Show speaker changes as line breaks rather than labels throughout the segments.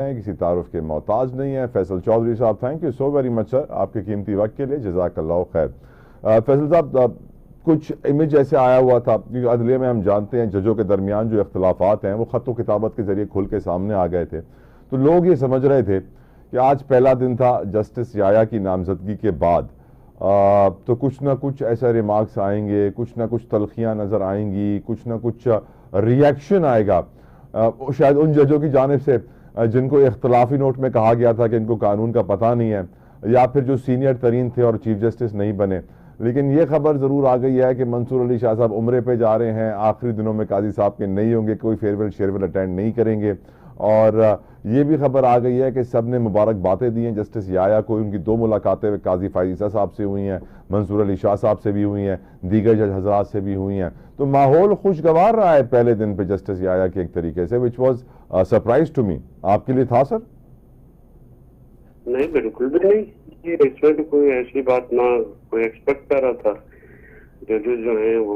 हैं, किसी तारुफ के मोहताज नहीं है। फैसल चौधरी साहब, thank you so very much sir आपके कीमती वक्त के लिए, जज़ाकल्लाह खैर। फैसल साहब, कुछ इमेज ऐसे आया हुआ था, क्योंकि अदलिया में हम जानते हैं जजों के दरमियान जो इख्तलाफात हैं वो ख़त व किताबत के ज़रिए खुल के सामने आ गए थे। तो लोग ये समझ रहे थे कि आज पहला दिन था जस्टिस याया की नामजदगी के बाद, तो कुछ ना कुछ ऐसा रिमार्क्स आएंगे, कुछ ना कुछ तलखियाँ नज़र आएंगी, कुछ ना कुछ रिएक्शन आएगा शायद उन जजों की जानिब से जिनको इख्तलाफी नोट में कहा गया था कि इनको कानून का पता नहीं है, या फिर जो सीनियर तरीन थे और चीफ जस्टिस नहीं बने। लेकिन ये खबर ज़रूर आ गई है कि मंसूर अली शाह साहब उम्रे पे जा रहे हैं, आखिरी दिनों में काजी साहब के नहीं होंगे, कोई फेयरवेल शेयरवेल अटेंड नहीं करेंगे। और ये भी खबर आ गई है कि सब ने मुबारक बातें दी हैं जस्टिस याया को। उनकी 2 मुलाकातें काजी फायज ईसा साहब से हुई हैं, मंसूर अली शाह साहब से भी हुई हैं, दीगर जज हजरात से भी हुई हैं। तो माहौल खुशगवार रहा है पहले दिन पे जस्टिस याया के एक तरीके से, which was surprise to me. आपके लिए था सर?
नहीं, बिल्कुल भी नहीं। ये इसमें तो कोई ऐसी बात ना कोई एक्सपेक्ट कर रहा था। जजेस जो है वो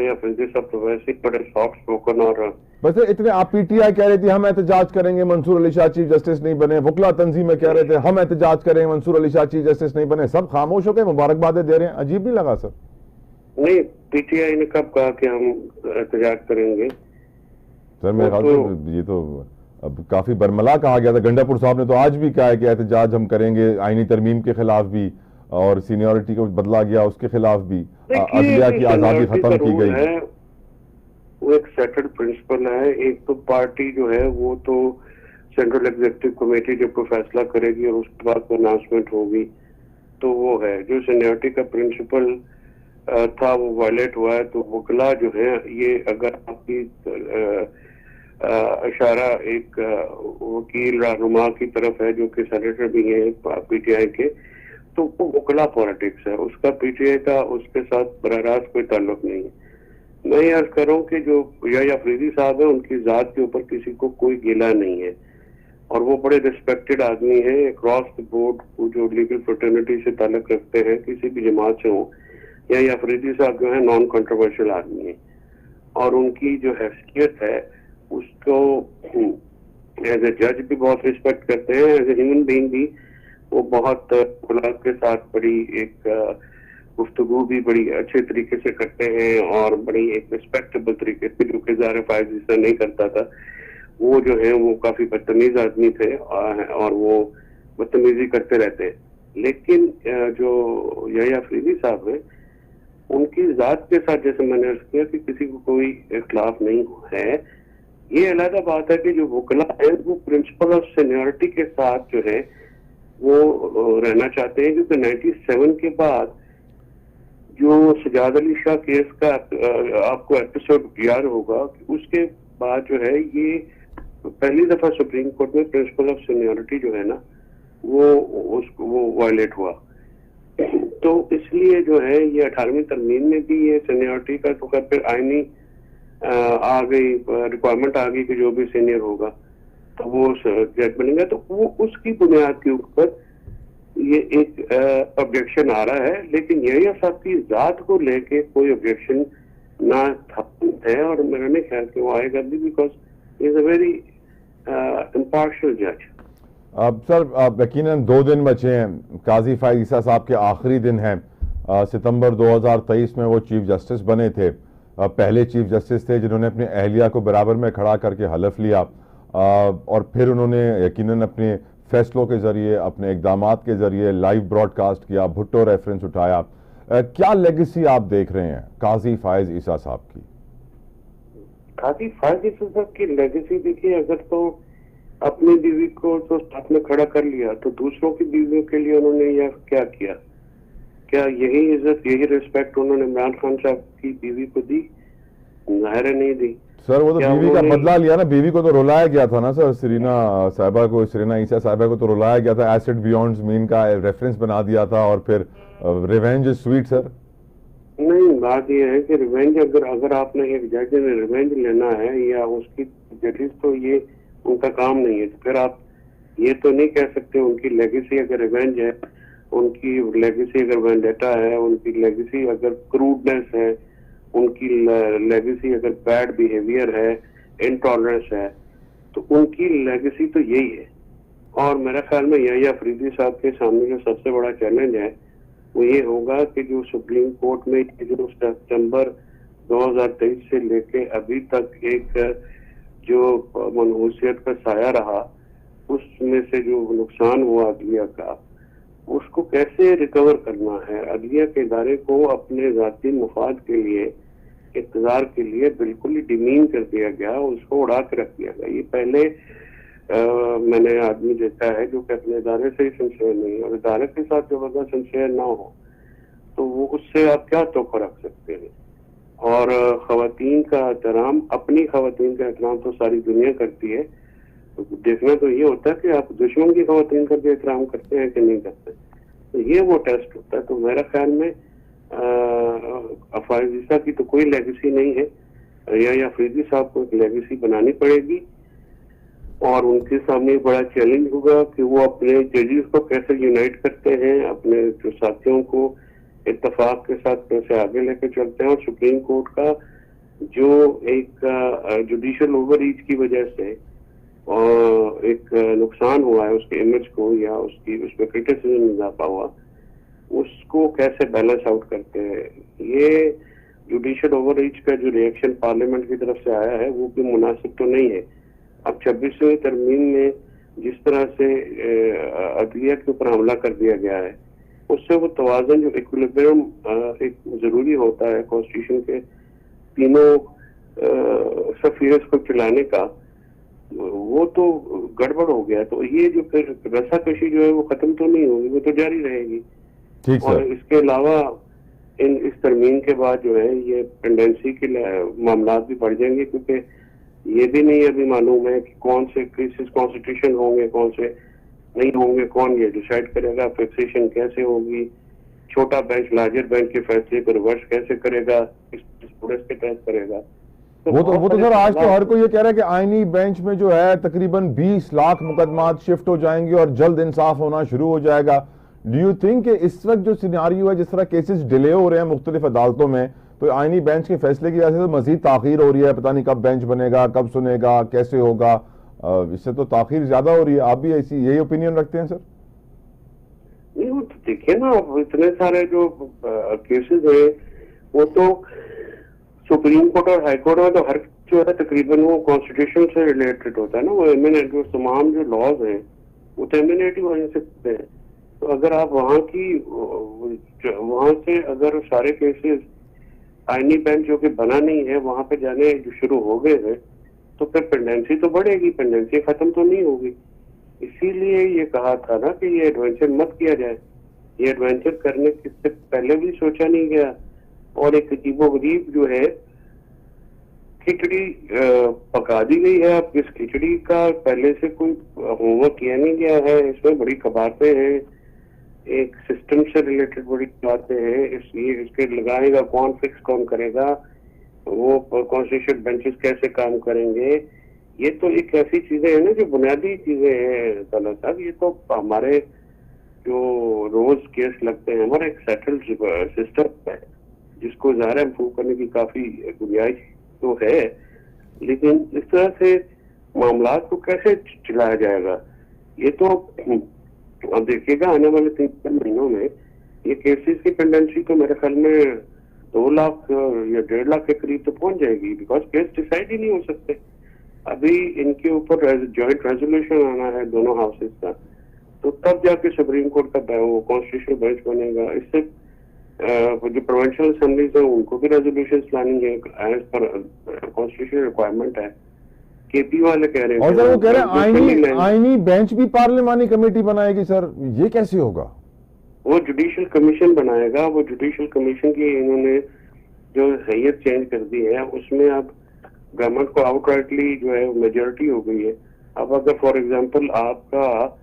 या फिर सब तो वैसे बड़े सॉफ्ट स्पोकन और
वैसे इतने आप पीटीआई कह रही थी हम एहतजाज करेंगे, मंसूर अली शाह चीफ जस्टिस नहीं बने, वकला तंजीमें कह रहे थे हम एहतजाज करेंगे, मंसूर अली शाह चीफ जस्टिस नहीं बने, सब खामोश हो गए, मुबारकबादें दे रहे हैं। अजीब नहीं लगा सर?
नहीं, पीटीआई ने कब कहा कि हम एहतजाज करेंगे?
सर मेरे ख्याल से ये तो अब काफी बरमला कहा गया था। गंडापुर साहब ने तो आज भी कहा है कि एहतजाज हम करेंगे, आईनी तरमीम के खिलाफ भी, और सीनियरिटी को बदला गया उसके खिलाफ भी, अदलिया की आजादी खत्म की गई।
वो एक सेटेड प्रिंसिपल है। एक तो पार्टी जो है वो तो सेंट्रल एग्जीक्यूटिव कमेटी जब कोई फैसला करेगी और उसके बाद कोई अनाउंसमेंट होगी, तो वो है जो सीनियरिटी का प्रिंसिपल था वो वायलेट हुआ है। तो वकला जो है, ये अगर आपकी इशारा एक वकील रहनुमा की तरफ है जो कि सेनेटर भी है पीटीआई के, तो वो वकला पॉलिटिक्स है, उसका पीटीआई का उसके साथ बराह रास्त कोई ताल्लुक नहीं है। मैं ये अर्ज करूँ कि जो या अफरीदी साहब है उनकी जात के ऊपर किसी को कोई गिला नहीं है, और वो बड़े रिस्पेक्टेड आदमी है अक्रॉस द बोर्ड। जो लीगल फ्रेटर्निटी से ताल्लुक रखते हैं, किसी भी जमात से हो, या अफरीदी साहब जो है नॉन कंट्रोवर्शियल आदमी है, और उनकी जो हैसियत है उसको एज ए जज भी बहुत रिस्पेक्ट करते हैं, एज ए ह्यूमन बीइंग भी वो बहुत खुलास के साथ बड़ी एक गुफ्तगू भी बड़ी अच्छे तरीके से करते हैं, और बड़ी एक रिस्पेक्टेबल तरीके से, जो कि ज़ाहिर फायज ऐसा नहीं करता था। वो जो है वो काफी बदतमीज आदमी थे और वो बदतमीजी करते रहते हैं। लेकिन जो या अफरीदी साहब है उनकी जात के साथ, जैसे मैंने अर्ज किया कि किसी को कोई इख्तलाफ नहीं है। ये अलग बात है कि जो वकला है वो प्रिंसिपल ऑफ सीनियरिटी के साथ जो है वो रहना चाहते हैं, क्योंकि 97 के बाद जो सजाद अली शाह केस का आपको एपिसोड याद होगा कि उसके बाद जो है ये पहली दफा सुप्रीम कोर्ट में प्रिंसिपल ऑफ सीनियरिटी जो है ना वो वायलेट हुआ। तो इसलिए जो है ये 18वीं तरमीम में भी ये सीनियरिटी का तो फिर आईनी आ गई, रिक्वायरमेंट आ गई कि जो भी सीनियर होगा तो वो जज बनेगा। तो वो उसकी बुनियाद के ऊपर ये एक ऑब्जेक्शन आ रहा है, लेकिन यही साहब की जात को लेके कोई ऑब्जेक्शन ना है, और मेरा नहीं ख्याल कि वो आएगा भी, because is a very impartial जज।
अब सर यकीनन 2 दिन बचे हैं, काजी फायज ईसा साहब के आखिरी दिन हैं। सितंबर 2023 में वो चीफ जस्टिस बने थे, पहले चीफ जस्टिस थे जिन्होंने अपनी अहलिया को बराबर में खड़ा करके हलफ लिया, और फिर उन्होंने यकीनन अपने फैसलों के जरिए, अपने इकदामात के जरिए लाइव ब्रॉडकास्ट किया, भुट्टो रेफरेंस उठाया। क्या लेगेसी आप देख रहे हैं काजी फायज ईसा साहब की?
काजी फायज ईसा साहब की लेगेसी देखिए, अगर तो अपनी बीवी को तो साथ में खड़ा कर लिया, तो दूसरों की बीवियों के लिए उन्होंने यह क्या किया? क्या यही इज्जत, यही रिस्पेक्ट उन्होंने इमरान खान साहब की बीवी को दी? जाहिर नहीं दी।
सर वो तो बीवी का बदला लिया ना, बीवी को तो रुलाया गया था ना सर, सरीना साहिबा को, सरीना ईसा साहिबा को तो रुलाया गया था, एसिड बियॉन्ड मीन का रेफरेंस बना दिया था, और फिर रिवेंज इज स्वीट। सर
नहीं, बात यह है कि रिवेंज अगर आपने एक जज ने रिवेंज लेना है या उसकी जजेस, तो ये उनका काम नहीं है। तो फिर आप ये तो नहीं कह सकते उनकी लेगेसी अगर रिवेंज है, उनकी लेगेसी अगर वेंडेटा है, उनकी लेगेसी अगर क्रूडनेस है, उनकी लेगेसी अगर बैड बिहेवियर है, इनटॉलरेंस है, तो उनकी लेगेसी तो यही है। और मेरा ख्याल में यही अफरीदी साहब के सामने जो सबसे बड़ा चैलेंज है वो ये होगा कि जो सुप्रीम कोर्ट में जो सितंबर 2023 से लेके अभी तक एक जो मनहूसियत का साया रहा, उसमें से जो नुकसान हुआ अदलिया का, उसको कैसे रिकवर करना है। अदलिया के इदारे को अपने जाती मुफाद के लिए, इक़्तिदार के लिए बिल्कुल ही डिमीन कर दिया गया, उसको उड़ा के रख दिया गया। ये पहले मैंने आदमी देखा है जो कि अपने इदारे से ही सिंसियर नहीं है, और इदारे के साथ जब अगर सिंसियर ना हो तो वो उससे आप क्या तोहफा रख सकते हैं। और खवातीन का एहतराम, अपनी खवातीन का एहतराम तो सारी दुनिया करती है, तो देखना तो ये होता है कि आप दुश्मन की खवातीन का भी एहतराम करते हैं कि नहीं करते। तो ये वो टेस्ट होता है। तो मेरा ख्याल में अफरीदी की तो कोई लेगेसी नहीं है, या अफरीदी साहब को एक लेगेसी बनानी पड़ेगी, और उनके सामने बड़ा चैलेंज होगा कि वो अपने जजेस को कैसे यूनाइट करते हैं, अपने जो साथियों को इत्तेफाक के साथ कैसे आगे लेके चलते हैं। और सुप्रीम कोर्ट का जो एक जुडिशियल ओवररीच की वजह से एक नुकसान हुआ है उसके इमेज को, या उसकी उसमें क्रिटिसिज्म इजाफा हुआ, उसको कैसे बैलेंस आउट करते हैं। ये जुडिशियल ओवररीच का जो रिएक्शन पार्लियामेंट की तरफ से आया है वो भी मुनासिब तो नहीं है। अब 26वीं तरमीम में जिस तरह से अदलिया के ऊपर हमला कर दिया गया है, उससे वो तवाज़ुन, जो इक्विलिब्रियम एक जरूरी होता है कॉन्स्टिट्यूशन के तीनों सफीरस को चलाने का, वो तो गड़बड़ हो गया। तो ये जो फिर रस्साकशी जो है वो खत्म तो नहीं होगी, वो तो जारी रहेगी। और इसके अलावा इस तरमीम के बाद जो है ये पेंडेंसी के मामला भी बढ़ जाएंगे, क्योंकि ये भी नहीं अभी मालूम है कि कौन से केसेस कॉन्स्टिट्यूशन होंगे, कौन से नहीं होंगे, कौन ये डिसाइड करेगा, फिक्सेशन कैसे होगी, छोटा बेंच लार्जर बेंच के फैसले को रिवर्स कैसे करेगा, इस के तहत करेगा।
तो वो तो सर आज तो हर कोई ये कह रहा है कि आईनी बेंच में जो है तकरीबन 20 लाख मुकदमात शिफ्ट हो जाएंगे और जल्द इंसाफ होना शुरू हो जाएगा। डू यू थिंक कि इस वक्त जो सिनेरियो है, जिस तरह केसेस डिले हो रहे हैं मुख्तलिफ अदालतों में, तो आईनी बेंच के फैसले की वजह से तो मजीद ताखीर हो रही है, पता नहीं कब बेंच बनेगा, कब सुनेगा, कैसे होगा, इससे तो ताखीर ज्यादा हो रही है। आप भी ऐसी यही ओपिनियन रखते हैं सर?
नहीं, वो तो देखिए ना, इतने सारे जो केसेस है वो तो सुप्रीम कोर्ट और हाई कोर्ट में तो हर जो है तकरीबन वो कॉन्स्टिट्यूशन से रिलेटेड होता है ना, वो एमिनेट, जो तमाम जो लॉज हैं वो तो एमिनेट ही वहीं से होते हैं। तो अगर आप वहां से अगर सारे केसेस आईनी बेंच जो कि बना नहीं है वहां पे जाने जो शुरू हो गए हैं, तो फिर पेंडेंसी तो बढ़ेगी, पेंडेंसी खत्म तो नहीं होगी। इसीलिए ये कहा था ना कि ये एडवेंचर मत किया जाए। ये एडवेंचर करने से पहले भी सोचा नहीं गया, और एक अजीबोगरीब जो है खिचड़ी पका दी गई है। अब इस खिचड़ी का पहले से कोई होमवर्क किया नहीं गया है, इसमें बड़ी कबातें हैं, एक सिस्टम से रिलेटेड बड़ी बातें हैं। इसके लगाएगा कौन, फिक्स कौन करेगा, वो कॉन्स्टिट्यूशन बेंचेस कैसे काम करेंगे, ये तो एक ऐसी चीजें हैं ना जो बुनियादी चीजें हैं ताला साहब। ये तो हमारे जो रोज केस लगते हैं, हमारा एक सेटल्ड सिस्टम है जिसको ज़ाहिर इम्प्रूव करने की काफी गुंजाइश तो है, लेकिन इस तरह से मामला को कैसे चलाया जाएगा ये तो अब देखिएगा। आने वाले 3 महीनों में ये केसेस की पेंडेंसी तो मेरे ख्याल में 2 लाख या 1.5 लाख के करीब तो पहुंच जाएगी, बिकॉज केस डिसाइड ही नहीं हो सकते। अभी इनके ऊपर जॉइंट रेजोल्यूशन आना है दोनों हाउसेस का, तो तब जाके सुप्रीम कोर्ट का वो कॉन्स्टिट्यूशनल बेंच बनेगा। इससे जो प्रोविंशियल असेंबलीज है उनको भी रेजोल्यूशन लानी है एज पर कॉन्स्टिट्यूशनल रिक्वायरमेंट है। केपी वाले कह रहे हैं,
और सर वो कह रहे हैं आईनी बेंच भी पार्लियामानी कमेटी बनाएगी। सर ये कैसे होगा?
वो जुडिशियल कमीशन बनाएगा। वो जुडिशियल कमीशन की इन्होंने जो हैयत चेंज कर दी है, उसमें अब गवर्नमेंट को आउटराइटली जो है मेजोरिटी हो गई है। अब अगर फॉर एग्जांपल आपका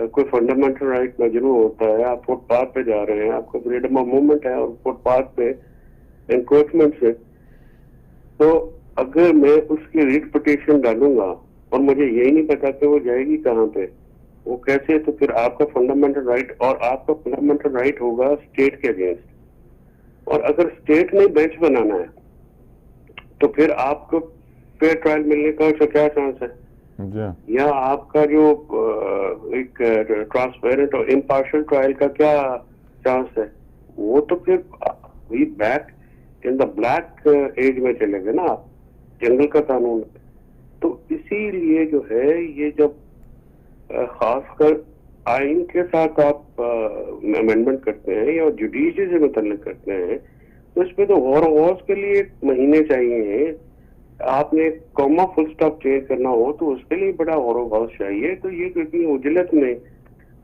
कोई फंडामेंटल राइट मजरू होता है, आप फुटपाथ पे जा रहे हैं, आपका फ्रीडम ऑफ मूवमेंट है और फुटपाथ पे एनक्रोचमेंट है, तो अगर मैं उसकी रिट पिटीशन डालूंगा और मुझे यही नहीं पता कि वो जाएगी कहाँ पे, वो कैसे, तो फिर आपका फंडामेंटल राइट, और आपका फंडामेंटल राइट होगा स्टेट के अगेंस्ट। और अगर स्टेट ने बेंच बनाना है तो फिर आपको फेयर ट्रायल मिलने का क्या चांस है? या आपका जो एक ट्रांसपेरेंट और इम्पार्शियल ट्रायल का क्या चांस है? वो तो फिर we back in the black age में चले गए ना आप, जंगल का कानून। तो इसीलिए जो है ये जब खासकर आइन के साथ आप अमेंडमेंट करते हैं या जुडिशरी से मुतल्लिक करते हैं, तो इसमें तो वॉज के लिए महीने चाहिए। आपने कॉमा फुल स्टॉप चेंज करना हो तो उसके लिए बड़ा वॉज चाहिए। तो ये इतनी उजलत में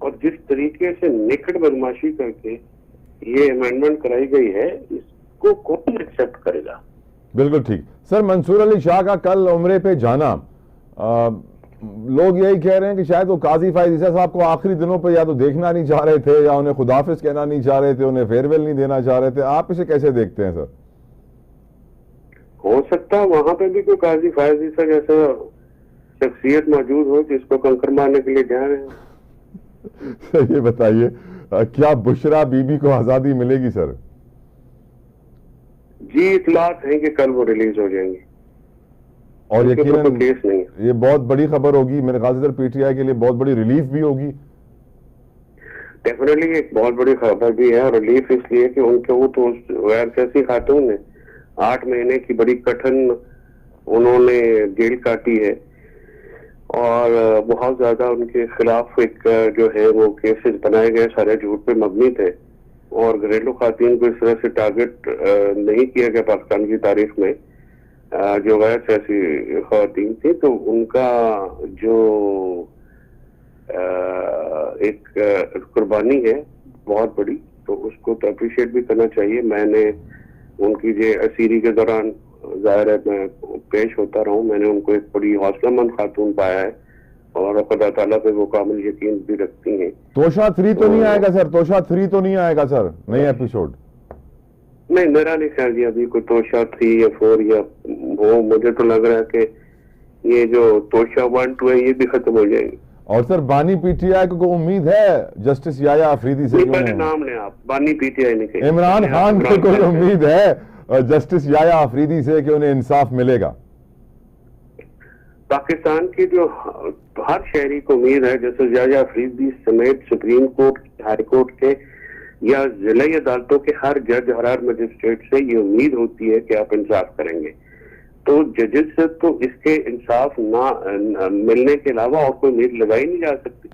और जिस तरीके से निकट बदमाशी करके ये अमेंडमेंट कराई गई है, इसको कौन एक्सेप्ट करेगा?
बिल्कुल ठीक सर। मंसूर अली शाह का कल उम्रे पे जाना, लोग यही कह रहे हैं कि शायद वो काजी फायज ईसा साहब को आखिरी दिनों पे या तो देखना नहीं चाह रहे थे या उन्हें खुदाफिज कहना नहीं चाह रहे थे, उन्हें फेयरवेल नहीं देना चाह रहे थे। आप इसे कैसे देखते हैं सर?
हो सकता है वहां पे भी कोई काजी फायज ईसा जैसा शख्सियत मौजूद हो जिसको कंकर मारने के लिए जा रहे हैं।
ये बताइए, क्या बुशरा बीबी को आजादी मिलेगी सर?
जी, इतलात है कि कल वो रिलीज हो जाएंगे
और यकीनन
केस नहीं है।
ये बहुत बड़ी खबर होगी मेरे ख्याल से सर, पीटीआई के लिए बहुत बड़ी रिलीफ भी होगी।
डेफिनेटली एक बहुत बड़ी खबर भी है, और रिलीफ इसलिए कि उनके वो तो गैर सियासी खातून ने 8 महीने की बड़ी कठिन उन्होंने जेल काटी है, और बहुत ज्यादा उनके खिलाफ एक जो है वो केसेस बनाए गए, सारे झूठ पे मबनी थे, और घरेलू खातून को इस तरह से टारगेट नहीं किया गया पाकिस्तान की तारीख में जो गैर सियासी खातून थी। तो उनका जो एक कुर्बानी है बहुत बड़ी, तो उसको तो अप्रिशिएट भी करना चाहिए। मैंने उनकी जो असीरी के दौरान जाहिर है मैं पेश होता रहा हूँ, मैंने उनको एक बड़ी हौसलामंद खातून पाया है, और खुदा ताला पे वो कामिल यकीन भी रखती हैं।
तोशा 3 तो नहीं आएगा सर? तोशा 3 तो नहीं आएगा सर, नई एपिसोड?
नहीं, मेरा नहीं ख्याल जी अभी कोई तोशा 3 या 4 या वो, मुझे तो लग रहा है कि ये जो तोशा 1, 2 है ये भी खत्म हो जाएंगे।
और सर बानी पीटीआई को उम्मीद है जस्टिस याया अफरीदी से?
पहले नाम लें आप, बानी पीटीआई नहीं कहें।
इमरान खान को कोई उम्मीद है जस्टिस याया अफरीदी से कि उन्हें इंसाफ मिलेगा?
पाकिस्तान की जो हर शहरी को उम्मीद है, जैसे याया अफरीदी समेत सुप्रीम कोर्ट, हाई कोर्ट के या जिला अदालतों के हर जज, हर मजिस्ट्रेट से ये उम्मीद होती है कि आप इंसाफ करेंगे। तो जजेस से तो इसके इंसाफ ना मिलने के अलावा और कोई उम्मीद लगाई नहीं जा सकती।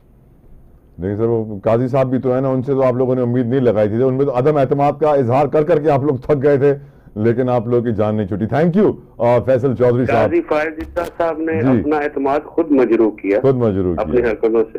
नहीं सर, वो काजी साहब भी तो है ना, उनसे तो आप लोगों ने उम्मीद नहीं लगाई थी, उनमें तो अदम एतमाद का इजहार कर करके आप लोग थक गए थे, लेकिन आप लोगों की जान नहीं छूटी। थैंक यू फैसल चौधरी साहब।
काजी फायज ईसा साहब ने अपना एतमाद खुद मजरूह किया,
खुद मजरूह
अपनी हरकतों से।